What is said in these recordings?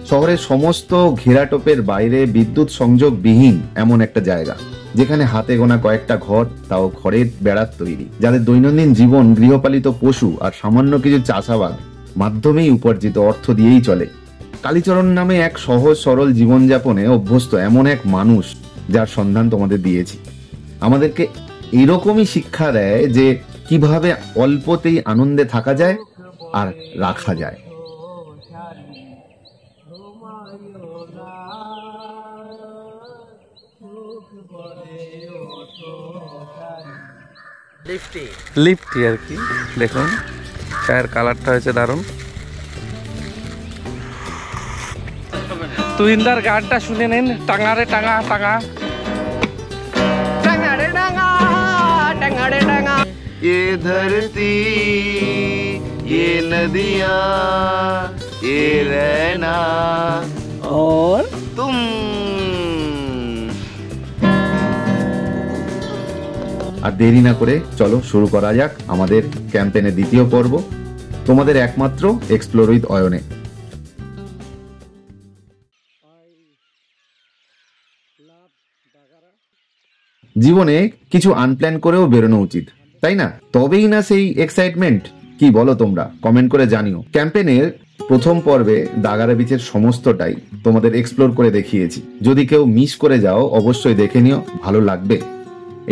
শহরের সমস্ত ঘেরাটোপের বাইরে বিদ্যুৎ সংযোগবিহীন এমন একটা জায়গা, যেখানে হাতে গোনা কয়েকটা ঘর, তাও খড়ের বেড়ার তৈরি, যাদের দৈনন্দিন জীবন গৃহপালিত পশু আর সামান্য কিছু চাষাবাদ মাধ্যমেই উপার্জিত অর্থ দিয়েই চলে। কালীচরণ নামে এক সহজ সরল জীবনযাপনে অভ্যস্ত এমন এক মানুষ যার সন্ধান তোমাদের দিয়েছি। আমাদেরকে এরকমই শিক্ষা দেয় যে কিভাবে অল্পতেই আনন্দে থাকা যায় আর রাখা যায়। লিফটি আর কি, দেখুন চায়ের কালারটা হয়েছে দারুণ। তুহিনদার গানটা শুনে নিন, টাঙারে টাঙা টাঙা টাঙারে টাঙা টাঙারে টাঙা। ये धरती ये नदियाँ ये रहना और तुम। আর দেরি না করে চলো শুরু করা যাক আমাদের ক্যাম্পেইনের দ্বিতীয় পর্ব, তোমাদের একমাত্র এক্সপ্লোর উইথ অয়নে। জীবনে কিছু আনপ্ল্যান করেও বেরোনো উচিত, তাই না? তবেই না সেই এক্সাইটমেন্ট। কি বলো তোমরা? কমেন্ট করে জানিও। ক্যাম্পেইনের প্রথম পর্বে দাগারা বিচের সমস্তটাই তোমাদের এক্সপ্লোর করে দেখিয়েছি। যদি কেউ মিস করে যাও অবশ্যই দেখে নিও, ভালো লাগবে।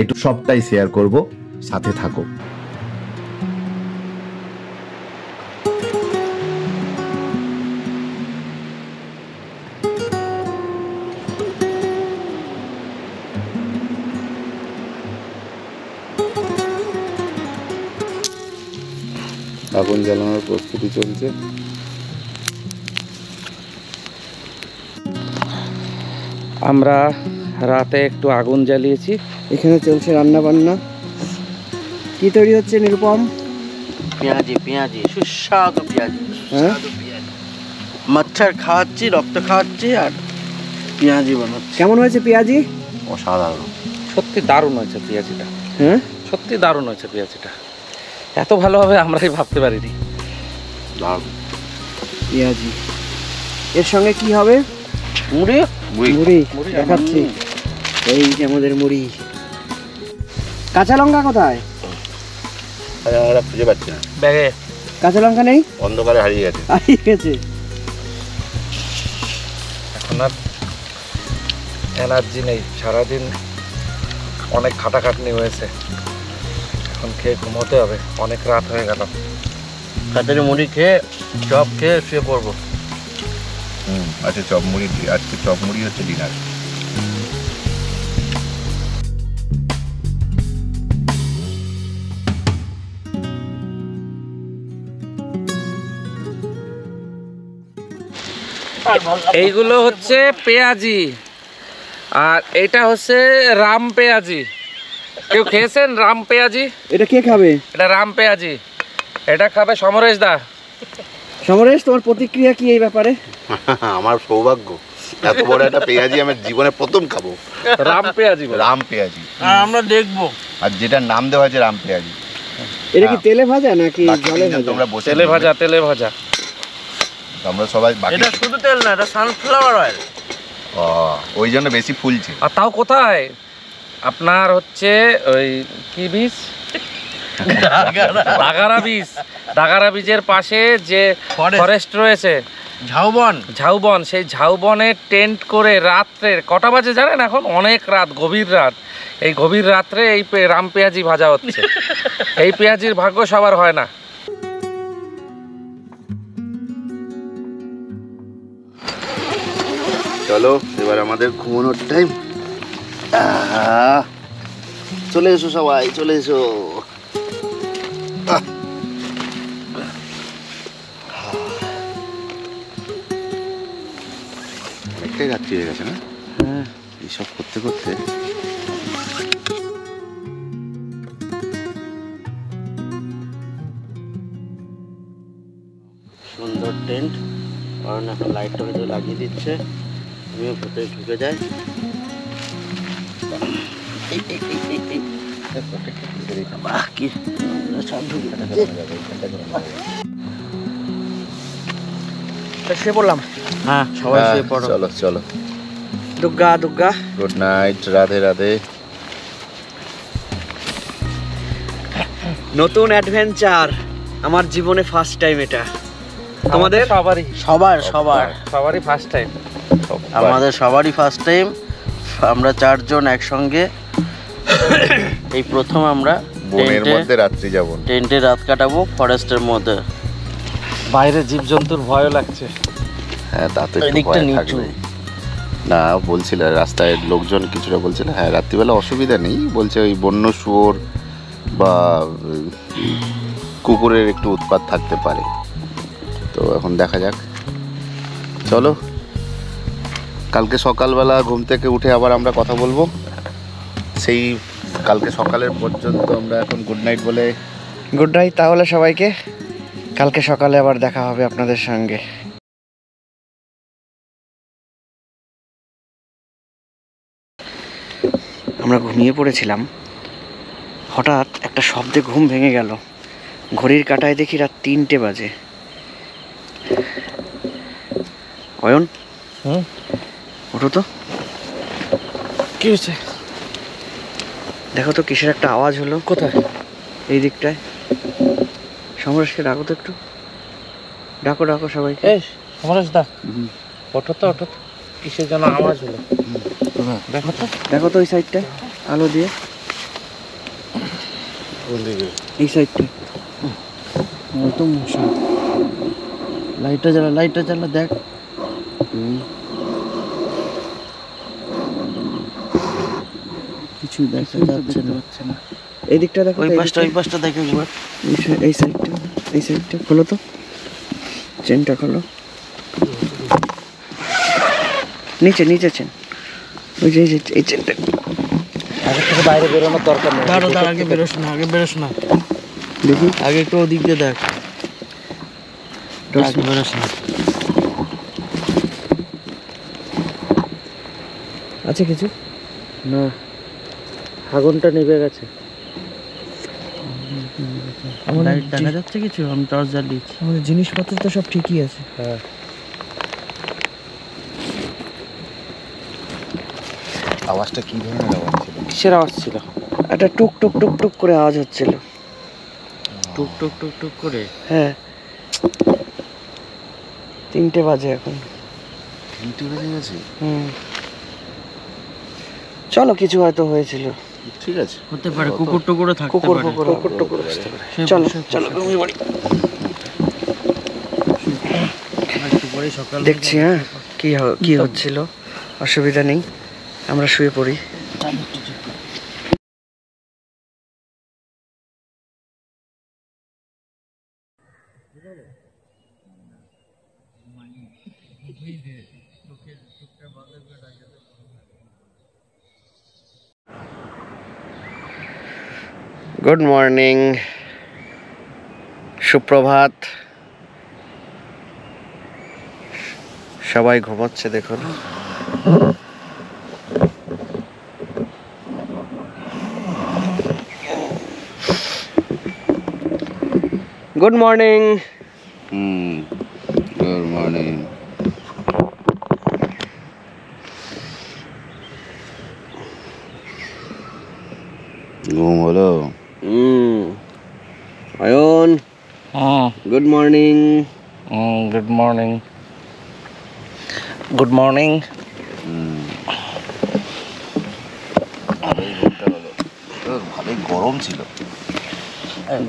একটু সবটাই শেয়ার করব, সাথে থাকো। আগুন জ্বালানোর প্রস্তুতি চলছে। আমরা রাতে একটু আগুন জ্বালিয়েছি, এখানে চলছে রান্না বান্না। কি তৈরি হচ্ছে নিরুপম? পেঁয়াজি, পেঁয়াজি, সুস্বাদু পেঁয়াজি, সুস্বাদু পেঁয়াজি। মাছের খাওয়াচ্ছি, রক্ত খাওয়াচ্ছি আর পেঁয়াজি বানাচ্ছি। কেমন হয়েছে পেঁয়াজি? অসাধারণ, সত্যি দারুণ হয়েছে পেঁয়াজিটা। হ্যাঁ, সত্যি দারুণ হয়েছে পেঁয়াজিটা, এত ভালো হবে আমরাই ভাবতে পারিনি। পেঁয়াজি এর সঙ্গে কি হবে? মুড়ি, মুড়ি দেখাচ্ছি। এই যে আমাদের মুড়ি। কাঁচা লঙ্কা কোথায়? খুঁজে পাচ্ছি না ব্যাগে। কাঁচা লঙ্কা নেই, অন্ধকারে হারিয়ে গেছে। হারিয়ে গেছে। এখন আর এনার্জি নেই, সারাদিন অনেক খাটাখাটনি হয়েছে, এখন খেয়ে ঘুমোতে হবে, অনেক রাত হয়ে গেল। তাড়াতাড়ি মুড়ি খেয়ে চপ খেয়ে শুয়ে পড়বো। আচ্ছা, চপ মুড়ি, আজকে চপ মুড়ি হচ্ছে ডিনার। এইগুলো হচ্ছে পেঁয়াজি আর এটা হচ্ছে রাম পেঁয়াজি। কেউ খেয়েছেন রাম পেঁয়াজি? এটা কে খাবে? এটা রাম পেঁয়াজি, এটা খাবে সমরেশ দা। সমরেশ, তোমার প্রতিক্রিয়া কি এই ব্যাপারে? আমার সৌভাগ্য, এত বড় একটা পেঁয়াজি আমি জীবনে প্রথম খাবো। রাম পেঁয়াজি, রাম পেঁয়াজি। আমরা দেখবো। আর যেটার নাম দেওয়া হয়েছে রাম পেঁয়াজি। এটা কি তেলে ভাজা নাকি জলে ভাজা? তোমরা বসে তেলে ভাজা, তেলে ভাজা। আমরা সবাই এটা শুধু তেল না, এটা সানফ্লাওয়ার অয়েল। ওই জন্য বেশি ফুলছে। আর তাও কোথায় আপনার হচ্ছে ওই কি বীজ, দাগারা বীজ। দাগারা বীজের পাশে যে ফরেস্ট রয়েছে, ঝাউবন, ঝাউবন, সেই ঝাউবনে টেন্ট করে রাত্রের কটা বাজে জানেন? এখন অনেক রাত, গভীর রাত। এই গভীর রাত্রে এই রাম পেঁয়াজি ভাজা হচ্ছে। এই পেঁয়াজির ভাগ্য সবার হয় না। চলো এবার আমাদের ঘুমানোর টাইম। চলে এসো সবাই, চলে এসো। অনেকটাই রাত্রি হয়ে গেছে না? হ্যাঁ, এইসব করতে করতে। সুন্দর টেন্ট। কারণ এখন লাইটটা ভেতরে লাগিয়ে দিচ্ছে, আমিও ভেতরে ঢুকে যাই। কি সব ঢুকে শুয়ে পড়লাম। হ্যাঁ সবাই শুয়ে পড়ো। চলো চলো, দুগ্গা দুগ্গা। Good night, Radhe Radhe. নতুন অ্যাডভেঞ্চার, আমার জীবনে ফার্স্ট টাইম এটা। তোমাদের? সবারই সবারই ফার্স্ট টাইম। আমাদের সবারই ফার্স্ট টাইম। আমরা 4 জন একসঙ্গে এই প্রথম আমরা বনের মধ্যে রাত্রি যাপন, টেন্টে রাত কাটাবো ফরেস্টের মধ্যে। বাইরে জীবজন্তুর ভয়ও লাগছে। হ্যাঁ তাতে এদিকটা নিচু। না বলছিল রাস্তায় লোকজন কিছুটা বলছিল, হ্যাঁ রাত্রিবেলা অসুবিধা নেই, বলছে ওই বন্য শুয়োর বা কুকুরের একটু উৎপাত থাকতে পারে। তো এখন দেখা যাক, চলো কালকে সকালবেলা ঘুম থেকে উঠে আবার আমরা কথা বলবো। সেই কালকে সকালের পর্যন্ত আমরা এখন গুড নাইট বলে। গুড নাইট তাহলে সবাইকে, কালকে সকালে আবার দেখা হবে আপনাদের সঙ্গে। আমরা ঘুমিয়ে পড়েছিলাম, হঠাৎ একটা শব্দে ঘুম ভেঙে গেল। ঘড়ির কাঁটায় দেখি রাত 3টে বাজে। অয়ন, ওঠো তো। কি হয়েছে? দেখো তো কিসের একটা আওয়াজ হলো। কোথায়? এই দিকটায়। সমরেশকে ডাকো তো একটু, ডাকো ডাকো সবাই। এই সমরেশ দা, ওঠো তো ওঠো তো, কিসের যেন আওয়াজ হলো। দেখো তো, দেখো তো ওই সাইডটায় আলো দিয়ে, এই সাইডটায়। তো মশা। লাইটটা জ্বালা দেখ। কিছু দেখা যাচ্ছে না। এই দিকটা দেখো, ওই পাশটা দেখো একবার। এই সাইডটা খোলো তো, চেনটা খোলো। নিচে চেন, ওই যে এই চেনটা। আগে থেকে বাইরে বেরোনোর দরকার নেই। দাঁড়ো আগে বেরোস না। দেখি আগে একটু ওদিক দিয়ে দেখ। বেরোস না। আছে কিছু না, আগুনটা নিভে গেছে। লাইট দেখা যাচ্ছে কিছু? আমি টর্চ জ্বালিয়েছি। আমাদের জিনিসপত্র তো সব ঠিকই আছে। হ্যাঁ, আওয়াজটা কি ধরনের আওয়াজ ছিল? কিসের আওয়াজ ছিল? একটা টুক টুক টুক টুক করে আওয়াজ হচ্ছিল। টুক টুক টুক টুক করে। হ্যাঁ, 3টে বাজে এখন। 3টে বেজে গেছে। চলো, কিছু হয়তো হয়েছিল। ঠিক আছে, হতে পারে কুকুর টুকুরও থাকতে পারে। কুকুর টুকুর আসতে পারে। চলো চলো ঘুমিয়ে পড়ি। একটু পরে সকাল দেখছি হ্যাঁ কি হচ্ছিল, অসুবিধা নেই, আমরা শুয়ে পড়ি। গুড মর্নিং, সুপ্রভাত। সবাই ঘুমাচ্ছে দেখুন। Good morning. Good morning. ঘুম হলো? Ayan, good morning. Good morning. Good morning. ভালোই গরম ছিল।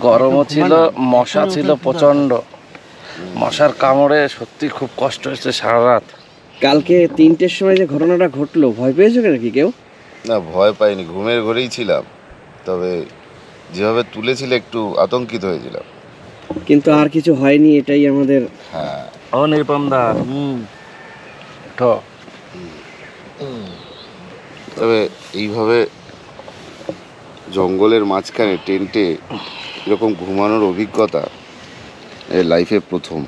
গরমও ছিল, মশা ছিল প্রচন্ড। মশার কামড়ে সত্যি খুব কষ্ট হয়েছে সারা রাত। কালকে 3টের সময় যে ঘটনাটা ঘটলো, ভয় পেয়েছো নাকি কেউ? না, ভয় পাইনি, ঘুমের ঘরেই ছিলাম। তবে যেভাবে তুলেছিল একটু আতঙ্কিত হয়েছিলাম। কিন্তু আর কিছু হয়নি, এটাই আমাদের। হ্যাঁ। ও নির্পমদা, ওঠো। তবে এইভাবে জঙ্গলের মাঝখানে টেন্টে এরকম ঘুমানোর অভিজ্ঞতা লাইফে প্রথম।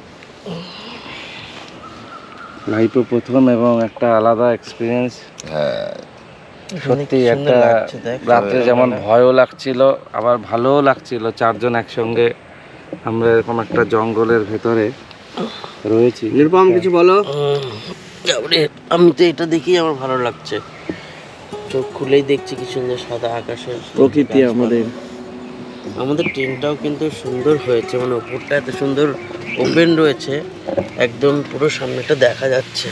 এবং একটা আলাদা এক্সপিরিয়েন্স। হ্যাঁ সত্যি একটা রাত্রে যেমন ভয়ও লাগছিল, আবার ভালোও লাগছিল। 4 জন একসঙ্গে আমরা এরকম একটা জঙ্গলের ভেতরে রয়েছে। নিরুপম কিছু বলো। আমি তো এটা দেখেই আমার ভালো লাগছে, চোখ খুলেই দেখছি কি সুন্দর সাদা আকাশের প্রকৃতি। আমাদের ট্রেনটাও কিন্তু সুন্দর হয়েছে, মানে উপরটা এত সুন্দর ওপেন রয়েছে, একদম পুরো সামনেটা দেখা যাচ্ছে।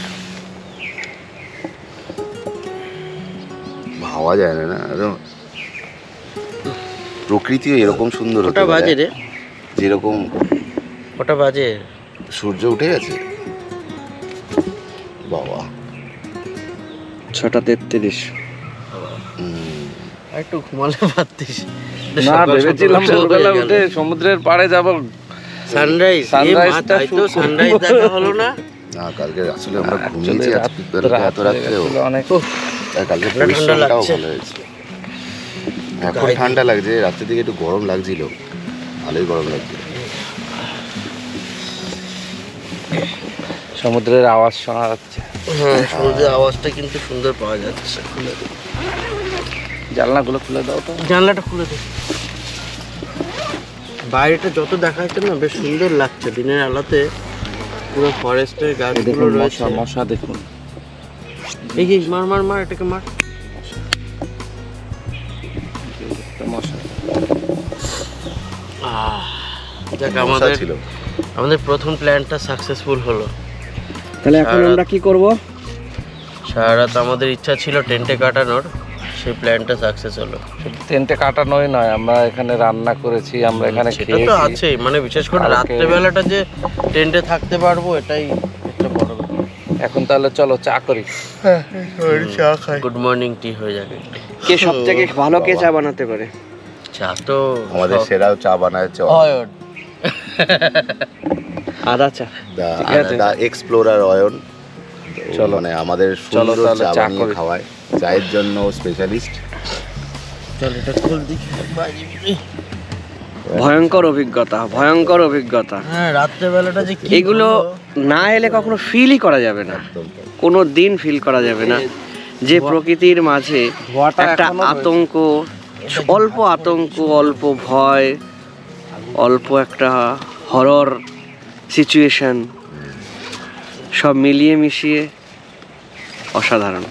ভাবা যায় না, একদম প্রকৃতিও এরকম সুন্দর হতে কটা বাজে রে? যেরকম কটা বাজে? সূর্য উঠে গেছে বাবা। 6:33। আর একটু ঘুমালে পারতিস না, ভেবেছিলাম ভোরবেলা উঠে সমুদ্রের পাড়ে যাব। সানরাইজ, সানরাইজটা তাই তো সানরাইজ দেখা হলো না। না, কালকে আসলে আমরা ঘুমিয়েছি এত রাত্রেও, অনেক। আর কালকে ঠান্ডা পরিশ্রমটাও লাগছে। ভালো হয়েছে। এখন ঠান্ডা লাগছে, রাত্রের দিকে একটু গরম লাগছিল, ভালোই গরম লাগছিল। সমুদ্রের আওয়াজ শোনা যাচ্ছে। হ্যাঁ, সমুদ্রের আওয়াজটা কিন্তু সুন্দর পাওয়া যাচ্ছে। জানলাগুলো খুলে দাও তো। জানলাটা খুলে দে। বাইরেটা যত দেখা যাচ্ছে না বেশ সুন্দর লাগছে দিনের আলোতে, পুরো ফরেস্টের গাছগুলো রয়েছে। মশা দেখুন, এই যে মার মার মার, এটাকে মার। মশা। দেখ, মশা ছিল। আমাদের প্রথম প্ল্যানটা সাকসেসফুল হলো। তাহলে এখন আমরা কি করব? সারা রাত আমাদের ইচ্ছা ছিল টেন্টে কাটানোর, সেই প্ল্যানটা সাকসেস হলো। টেন্টে কাটানোই নয়, আমরা এখানে রান্না করেছি, আমরা এখানে সেটা তো আছেই, মানে বিশেষ করে রাত্রেবেলাটা যে টেন্টে থাকতে পারবো এটাই একটা বড় ব্যাপার। এখন তাহলে চলো চা করি। চা খাই। গুড মর্নিং টি হয়ে যাবে। কে সবথেকে ভালো কে চা বানাতে পারে? চা তো আমাদের সেরাও চা বানায় অয়ন। আদা চা। দা এক্সপ্লোরার অয়ন। চলো, মানে আমাদের সুন্দর চা বানিয়ে খাওয়ায়, চায়ের জন্য স্পেশালিস্ট। চল এটা খুল দেখি। ভয়ঙ্কর অভিজ্ঞতা, ভয়ঙ্কর অভিজ্ঞতা। হ্যাঁ, রাত্রেবেলাটা যে কি এগুলো না এলে কখনো ফিলই করা যাবে না, কোনো দিন ফিল করা যাবে না যে প্রকৃতির মাঝে একটা আতঙ্ক, অল্প আতঙ্ক, অল্প ভয়, অল্প একটা হরর সিচুয়েশন, সব মিলিয়ে মিশিয়ে অসাধারণ।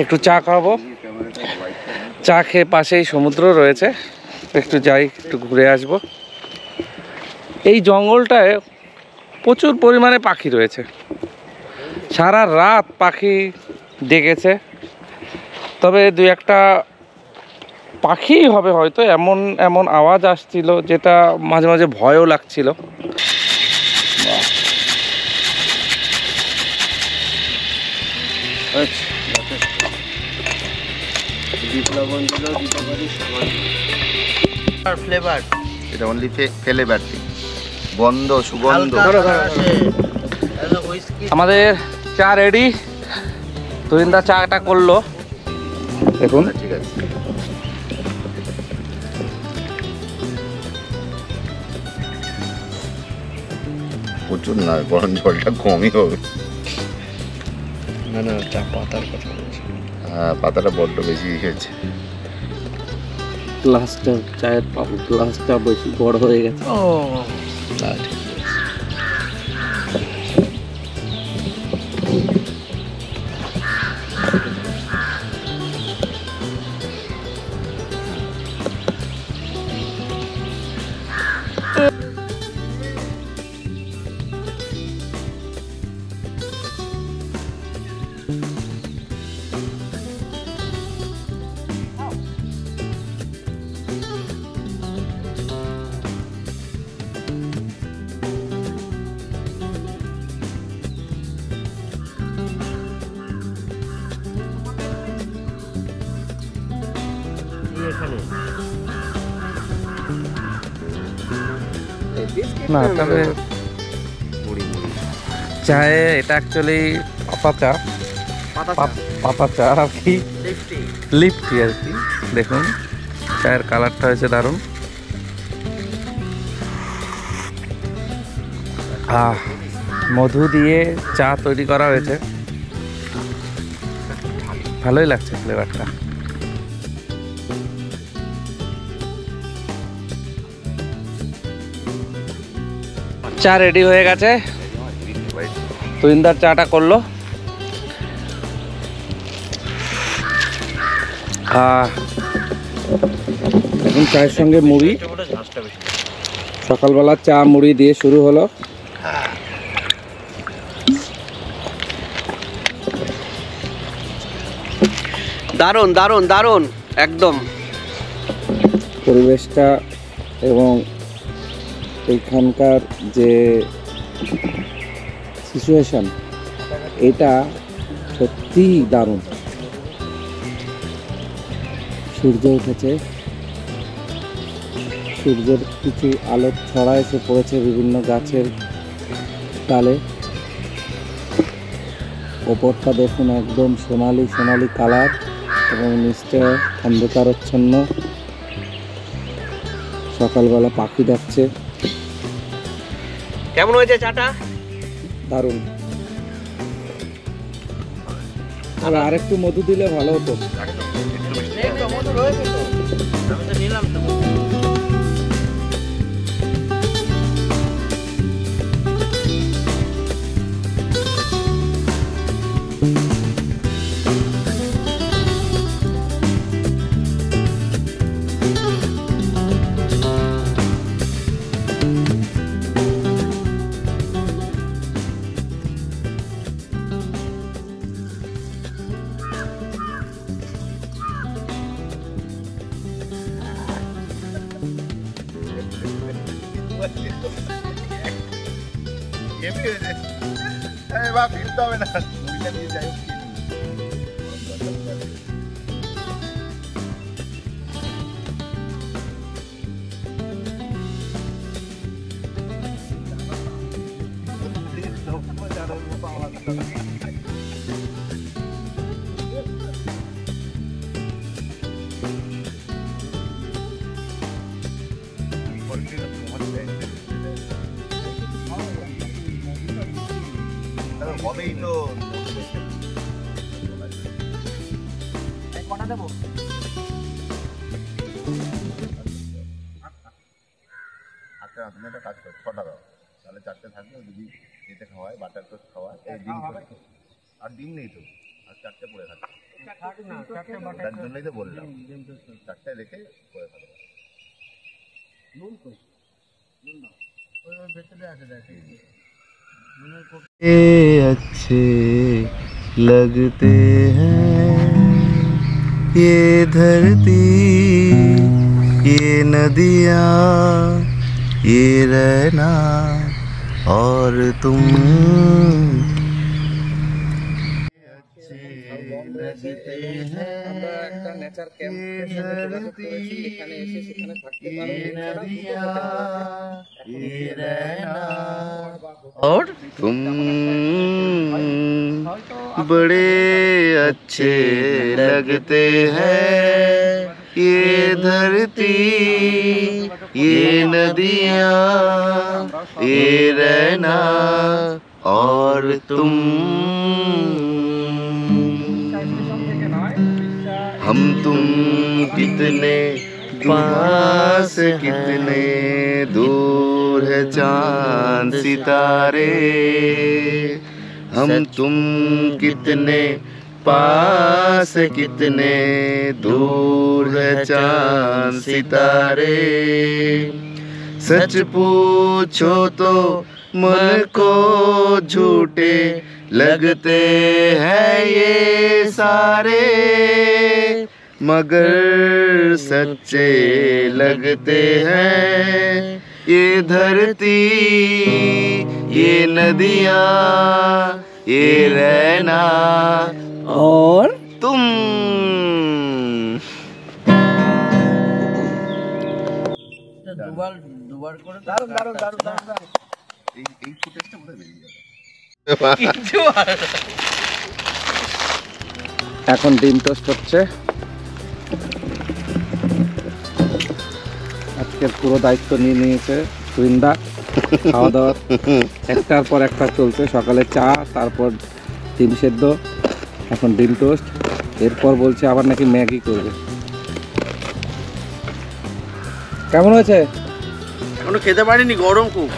একটু চা খাবো, চা খেয়ে পাশেই সমুদ্র রয়েছে, একটু যাই, একটু ঘুরে আসবো। এই জঙ্গলটায় প্রচুর পরিমাণে পাখি রয়েছে, সারা রাত পাখি ডেকেছে। তবে দু একটা পাখি হবে হয়তো, এমন এমন আওয়াজ আসছিল যেটা মাঝে মাঝে ভয়ও লাগছিল। ফ্লেভার, এটা অনলি ফ্লেভার, গন্ধ, সুগন্ধ। আমাদের চা রেডি, তুহিনদা চাটা করলো, দেখুন। ঠিক আছে, প্রচুর না, গরম জলটা কমই হবে। না না, চা পাতার কথা বলছি। হ্যাঁ, পাতাটা বড্ড বেশি হয়েছে। গ্লাসটা, চায়ের গ্লাসটা বেশি বড় হয়ে গেছে। না তবে চায়ে এটা অ্যাকচুয়ালি পাতা চা আর কি, লিফটি আর কি। দেখুন চায়ের কালারটা হয়েছে দারুণ। মধু দিয়ে চা তৈরি করা হয়েছে, ভালোই লাগছে ফ্লেভারটা। চা রেডি হয়ে গেছে, তুইন্দার চাটা করলো। এখন চায়ের সঙ্গে মুড়ি, সকালবেলা চা মুড়ি দিয়ে শুরু হলো। দারুণ দারুণ দারুণ একদম। পরিবেশটা এবং এইখানকার যে সিচুয়েশন, এটা সত্যিই দারুণ। সূর্য উঠেছে, সূর্যের কিছু আলো ছড়া এসে পড়েছে বিভিন্ন গাছের ডালে। ওপরটা দেখুন একদম সোনালি সোনালি কালার এবং নিচটা অন্ধকারচ্ছন্ন। সকালবেলা পাখি ডাকছে। কেমন হয়েছে চাটা? দারুণ। আর আরেকটু মধু দিলে ভালো হতো। ফিরতে হবে না, যাই হোক। হবেই তো। কটা দেবো? আচ্ছা তুমি একটা কাজ করো, 6টা দাও, তাহলে 4টে থাকবে। যদি যেতে খাওয়ায় বাটার টোস্ট খাওয়ায়, এই ডিম আর ডিম নেই তো, আর 4টে পড়ে থাকে। তার জন্যই তো বললাম 4টে রেখে পড়ে থাকবে। अच्छे लगते हैं ये धरती, ये नदियाँ, ये रहना और तुम। अच्छे लगते हैं ये रहना और तुम बड़े अच्छे लगते हैं ये धरती, ये नदियाँ, ये रहना और तुम। हम तुम कितने पास, कितने दूर है चांद सितारे। हम तुम कितने पास, कितने दूर है चांद सितारे। सच पूछो तो मन को झूठे लगते हैं ये सारे, मगर सच्चे लगते हैं ये धरती, ये नदियाँ, ये रहना और तुम। দুবার ব্যবহার করে এই ফুটেজটা বোধহয় বেরিয়ে যাবে। এখন ডিম টোস্ট হচ্ছে। আজকের পুরো দায়িত্ব নিয়ে নিয়েছে তুহিনদা। খাওয়া দাওয়া একটার পর একটা চলছে। সকালে চা, তারপর ডিম সেদ্ধ, এখন ডিম টোস্ট, এরপর বলছে আবার নাকি ম্যাগি করবে। কেমন হয়েছে? এখনো খেতে পারিনি, গরম খুব।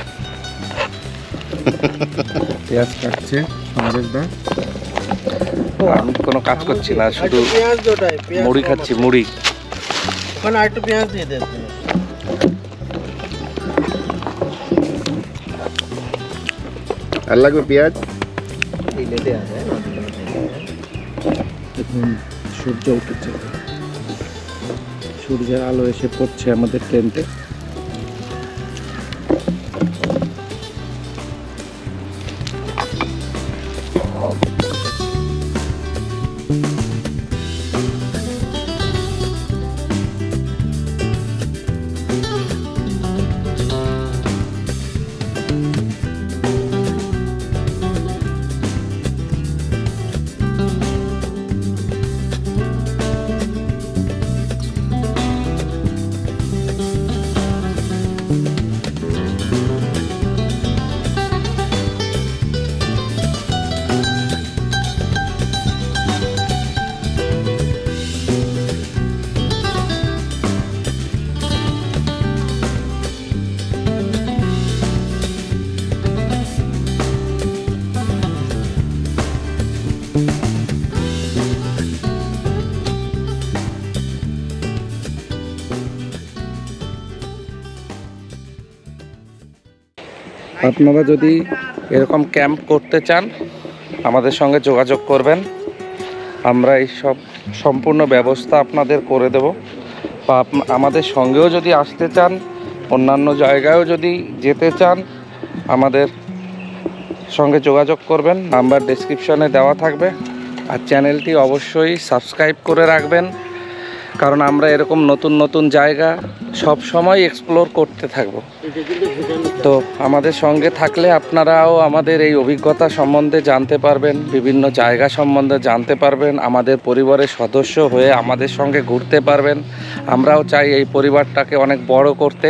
পেঁয়াজ কাটছে সঞ্জয়দা। আমি কোনো কাজ করছি না, শুধু পেঁয়াজ ওটাই, মুড়ি খাচ্ছি, মুড়ি। ওখানে আরেকটু পেঁয়াজ দিয়ে দে। আর লাগবে পেঁয়াজ। দেখুন সূর্য উঠেছে, সূর্যের আলো এসে পড়ছে আমাদের টেন্টে। আপনারা যদি এরকম ক্যাম্প করতে চান আমাদের সঙ্গে যোগাযোগ করবেন। আমরা এই সব সম্পূর্ণ ব্যবস্থা আপনাদের করে দেব। বা আমাদের সঙ্গেও যদি আসতে চান, অন্যান্য জায়গায়ও যদি যেতে চান, আমাদের সঙ্গে যোগাযোগ করবেন। নাম্বার ডেসক্রিপশনে দেওয়া থাকবে। আর চ্যানেলটি অবশ্যই সাবস্ক্রাইব করে রাখবেন, কারণ আমরা এরকম নতুন নতুন জায়গা সব সময় এক্সপ্লোর করতে থাকব। তো আমাদের সঙ্গে থাকলে আপনারাও আমাদের এই অভিজ্ঞতা সম্বন্ধে জানতে পারবেন, বিভিন্ন জায়গা সম্বন্ধে জানতে পারবেন, আমাদের পরিবারের সদস্য হয়ে আমাদের সঙ্গে ঘুরতে পারবেন। আমরাও চাই এই পরিবারটাকে অনেক বড় করতে।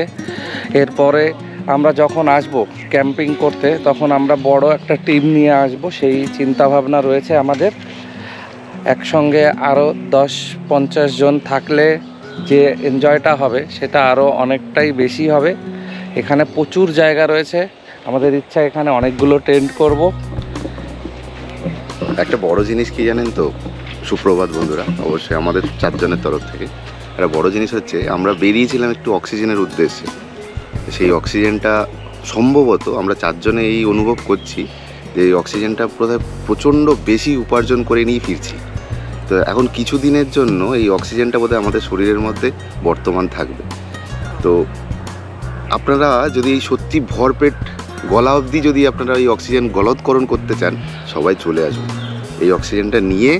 এরপরে আমরা যখন আসব ক্যাম্পিং করতে, তখন আমরা বড় একটা টিম নিয়ে আসব, সেই চিন্তাভাবনা রয়েছে আমাদের। একসঙ্গে আরও 10-50 জন থাকলে যে এনজয়টা হবে সেটা আরও অনেকটাই বেশি হবে। এখানে প্রচুর জায়গা রয়েছে, আমাদের ইচ্ছা এখানে অনেকগুলো টেন্ট করব। একটা বড় জিনিস কি জানেন তো, সুপ্রভাত বন্ধুরা, অবশ্যই আমাদের 4 জনের তরফ থেকে একটা বড় জিনিস হচ্ছে, আমরা বেরিয়েছিলাম একটু অক্সিজেনের উদ্দেশ্যে। সেই অক্সিজেনটা সম্ভবত আমরা 4 জনে এই অনুভব করছি যে এই অক্সিজেনটা বোধহয় প্রচণ্ড বেশি উপার্জন করে নিয়ে ফিরছি। তো এখন কিছু দিনের জন্য এই অক্সিজেনটা বোধহয় আমাদের শরীরের মধ্যে বর্তমান থাকবে। তো আপনারা যদি এই সত্যি ভরপেট গলা অবধি যদি আপনারা এই অক্সিজেন গলৎকরণ করতে চান, সবাই চলে আসুন। এই অক্সিজেনটা নিয়ে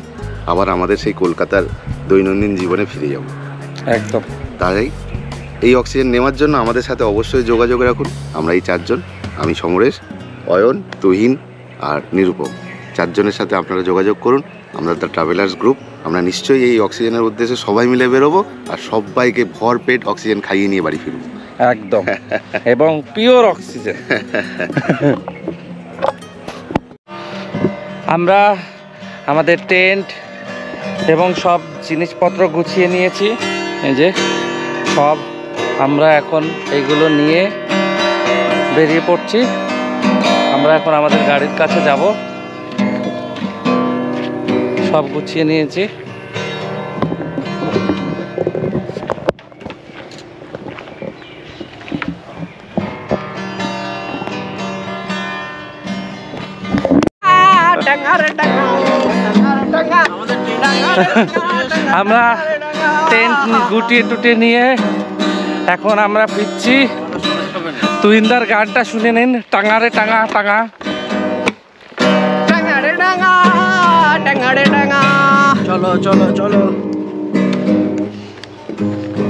আবার আমাদের সেই কলকাতার দৈনন্দিন জীবনে ফিরে যাব। একদম তাই এই অক্সিজেন নেওয়ার জন্য আমাদের সাথে অবশ্যই যোগাযোগ রাখুন। আমরা এই 4 জন, আমি সমরেশ, অয়ন, তুহিন আর নিরূপম, 4 জনের সাথে আপনারা যোগাযোগ করুন। আমরা দ্য ট্রাভেলার্স গ্রুপ, আমরা নিশ্চয়ই এই অক্সিজেনের উদ্দেশ্যে সবাই মিলে বেরোবো আর সবাইকে ভরপেট অক্সিজেন খাইয়ে নিয়ে বাড়ি ফিরবো। একদম, এবং পিওর অক্সিজেন। আমরা আমাদের টেন্ট এবং সব জিনিসপত্র গুছিয়ে নিয়েছি। এই যে সব আমরা এখন এইগুলো নিয়ে বেরিয়ে পড়ছি। আমরা এখন আমাদের গাড়ির কাছে যাব। সব গুছিয়ে নিয়েছি। আমরা টেন্ট গুটিয়ে টুটিয়ে নিয়ে এখন আমরা ফিরছি। তুহিনদার গানটা শুনে নিন, টাঙারে টাঙা টাঙা। চলো চলো চলো।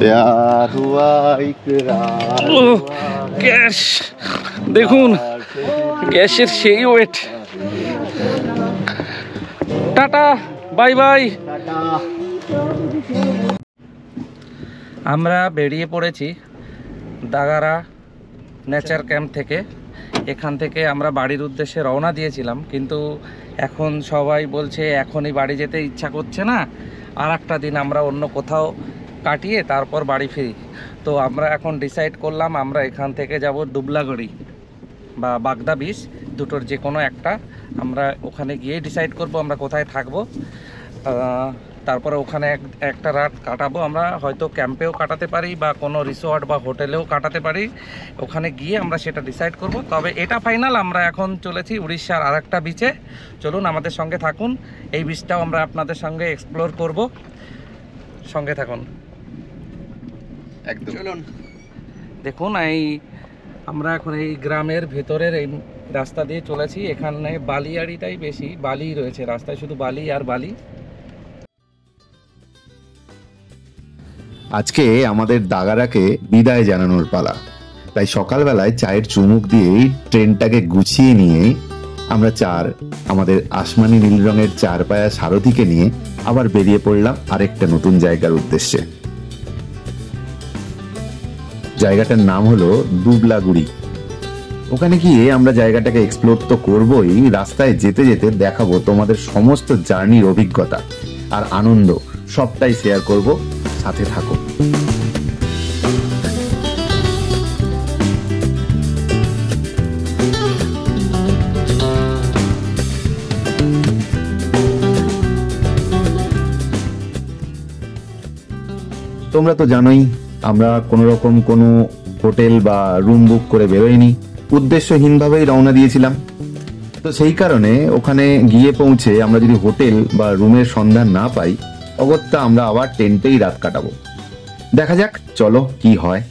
प्यार हुआ इकरार हुआ। গ্যাস দেখুন, গ্যাসের সেই ওয়েট। Tata, bye bye. আমরা বেরিয়ে পড়েছি দাগারা নেচার ক্যাম্প থেকে। এখান থেকে আমরা বাড়ির উদ্দেশ্যে রওনা দিয়েছিলাম, কিন্তু এখন সবাই বলছে এখনই বাড়ি যেতে ইচ্ছা করছে না, আর একটা দিন আমরা অন্য কোথাও কাটিয়ে তারপর বাড়ি ফিরি। তো আমরা এখন ডিসাইড করলাম আমরা এখান থেকে যাব দুবলাগড়ি বা বাগদা বিচ, দুটোর যে কোনো একটা। আমরা ওখানে গিয়ে ডিসাইড করব আমরা কোথায় থাকবো। তারপরে ওখানে একটা রাত কাটাবো। আমরা হয়তো ক্যাম্পেও কাটাতে পারি বা কোনো রিসোর্ট বা হোটেলেও কাটাতে পারি। ওখানে গিয়ে আমরা সেটা ডিসাইড করব। তবে এটা ফাইনাল, আমরা এখন চলেছি উড়িষ্যার আরেকটা বিচে। চলুন আমাদের সঙ্গে থাকুন, এই বিচটাও আমরা আপনাদের সঙ্গে এক্সপ্লোর করব। সঙ্গে থাকুন, একদম। চলুন। দেখুন এই আমরা এখন এই গ্রামের ভেতরের এই রাস্তা দিয়ে চলেছি। এখানে বালিয়াড়িটাই বেশি, বালি রয়েছে রাস্তায়, শুধু বালি আর বালি। আজকে আমাদের দাগারাকে বিদায় জানানোর পালা, তাই সকালবেলায় চায়ের চুমুক দিয়েই ট্রেনটাকে গুছিয়ে নিয়ে আমরা আমাদের আসমানি নীল রঙের চারপায়া সারথিকে নিয়ে আবার বেরিয়ে পড়লাম আরেকটা নতুন জায়গার উদ্দেশ্যে। জায়গাটার নাম হলো দুবলাগুড়ি। ওখানে গিয়ে আমরা জায়গাটাকে এক্সপ্লোর তো করবোই, রাস্তায় যেতে যেতে দেখাবো তোমাদের সমস্ত জার্নির অভিজ্ঞতা আর আনন্দ, সবটাই শেয়ার করব। সাথে থাকো। তোমরা তো জানোই আমরা কোনো রকম কোনো হোটেল বা রুম বুক করে বেরোইনি, উদ্দেশ্যহীনভাবেই রওনা দিয়েছিলাম। তো সেই কারণে ওখানে গিয়ে পৌঁছে আমরা যদি হোটেল বা রুমের সন্ধান না পাই, অগত্যা আমরা আবার টেন্টেই রাত কাটাবো। দেখা যাক চলো কি হয়।